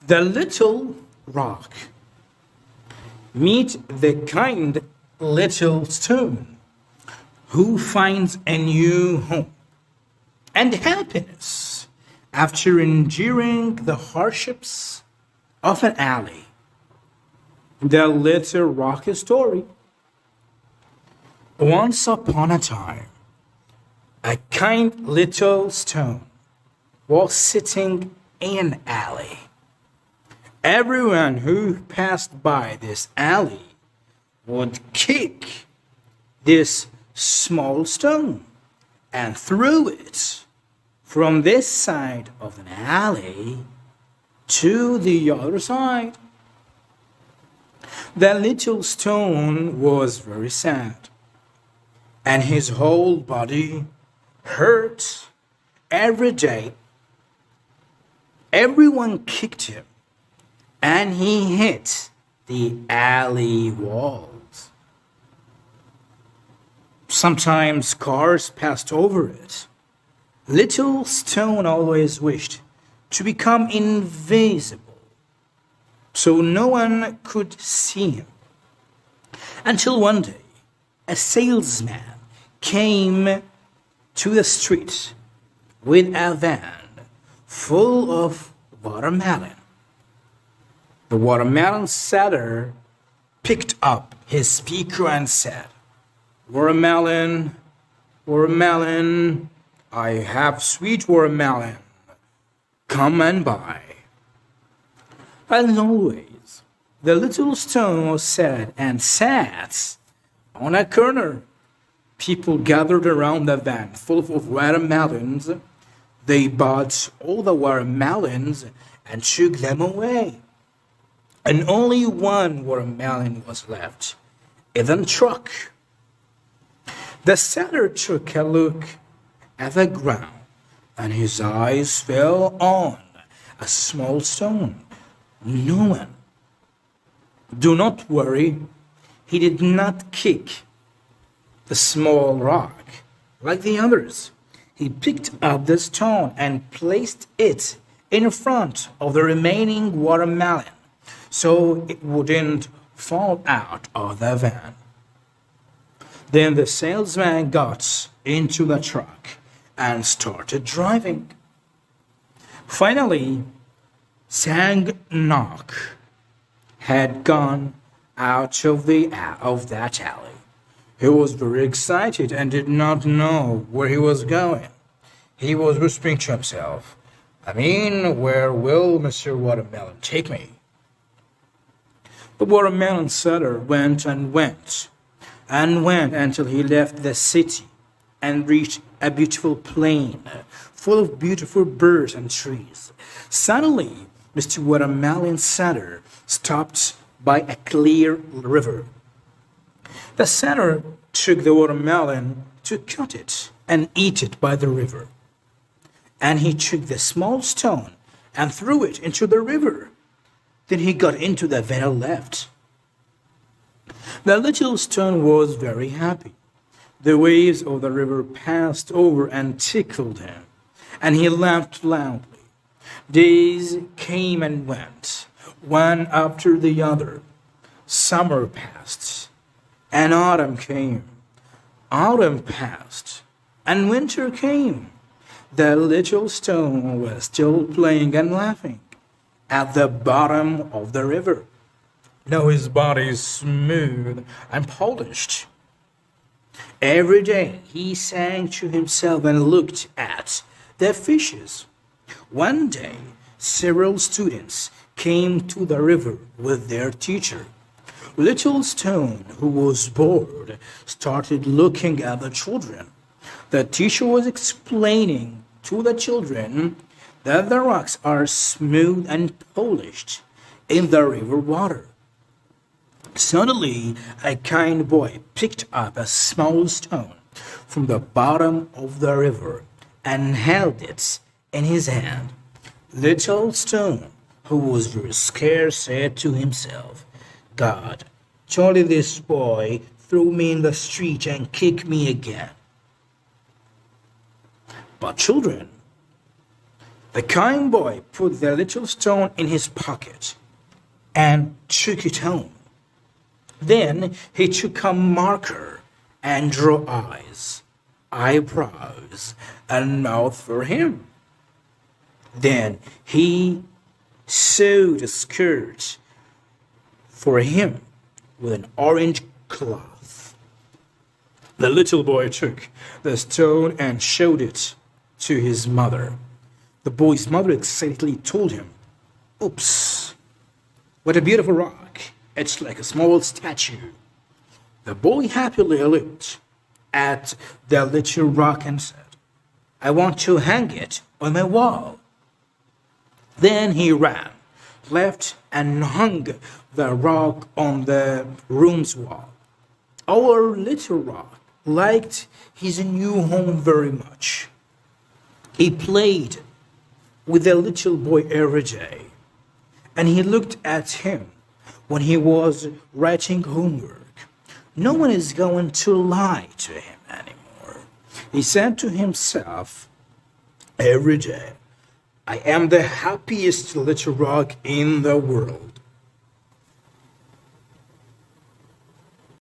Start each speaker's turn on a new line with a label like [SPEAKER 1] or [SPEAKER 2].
[SPEAKER 1] The little rock meet the kind little stone who finds a new home and happiness after enduring the hardships of an alley. The little rock story. Once upon a time, a kind little stone was sitting in an alley. Everyone who passed by this alley would kick this small stone and threw it from this side of an alley to the other side. The little stone was very sad, and his whole body hurt every day. Everyone kicked him, and he hit the alley walls. Sometimes cars passed over it. Little stone always wished to become invisible, so no one could see him. Until one day, a salesman came to the street with a van full of watermelon. The watermelon seller picked up his speaker and said, "Watermelon, watermelon, I have sweet watermelon. Come and buy." As always, the little stone was sad and sat on a corner. People gathered around the van full of watermelons. They bought all the watermelons and took them away. And only one watermelon was left in the truck. The seller took a look at the ground, and his eyes fell on a small stone. No one. Do not worry, he did not kick the small rock like the others. He picked up the stone and placed it in front of the remaining watermelon so it wouldn't fall out of the van. Then the salesman got into the truck and started driving. Finally, Sang-nok had gone out of that alley. He was very excited and did not know where he was going. He was whispering to himself, where will Mr. Watermelon take me? The watermelon seller went and went until he left the city and reached a beautiful plain full of beautiful birds and trees. Suddenly, Mr. Watermelon seller stopped by a clear river. The seller took the watermelon to cut it and eat it by the river. And he took the small stone and threw it into the river. Then he got into the van and left. The little stone was very happy. The waves of the river passed over and tickled him, and he laughed loudly. Days came and went, one after the other. Summer passed, and autumn came. Autumn passed, and winter came. The little stone was still playing and laughing at the bottom of the river. Now his body is smooth and polished. Every day he sang to himself and looked at the fishes. One day, several students came to the river with their teacher. Little Stone, who was bored, started looking at the children. The teacher was explaining to the children that the rocks are smooth and polished in the river water. Suddenly, a kind boy picked up a small stone from the bottom of the river and held it in his hand. Little Stone, who was very scared, said to himself, "God, surely this boy threw me in the street and kicked me again." But children, The kind boy put the little stone in his pocket and took it home. Then he took a marker and drew eyes, eyebrows, and mouth for him. Then he sewed a skirt for him with an orange cloth. The little boy took the stone and showed it to his mother. The boy's mother excitedly told him, "Oops, what a beautiful rock. It's like a small statue." The boy happily looked at the little rock and said, "I want to hang it on my wall." Then he ran, left, and hung the rock on the room's wall. Our little rock liked his new home very much. He played with the little boy every day, and he looked at him when he was writing homework. No one is going to lie to him anymore. He said to himself every day, "I am the happiest little rock in the world."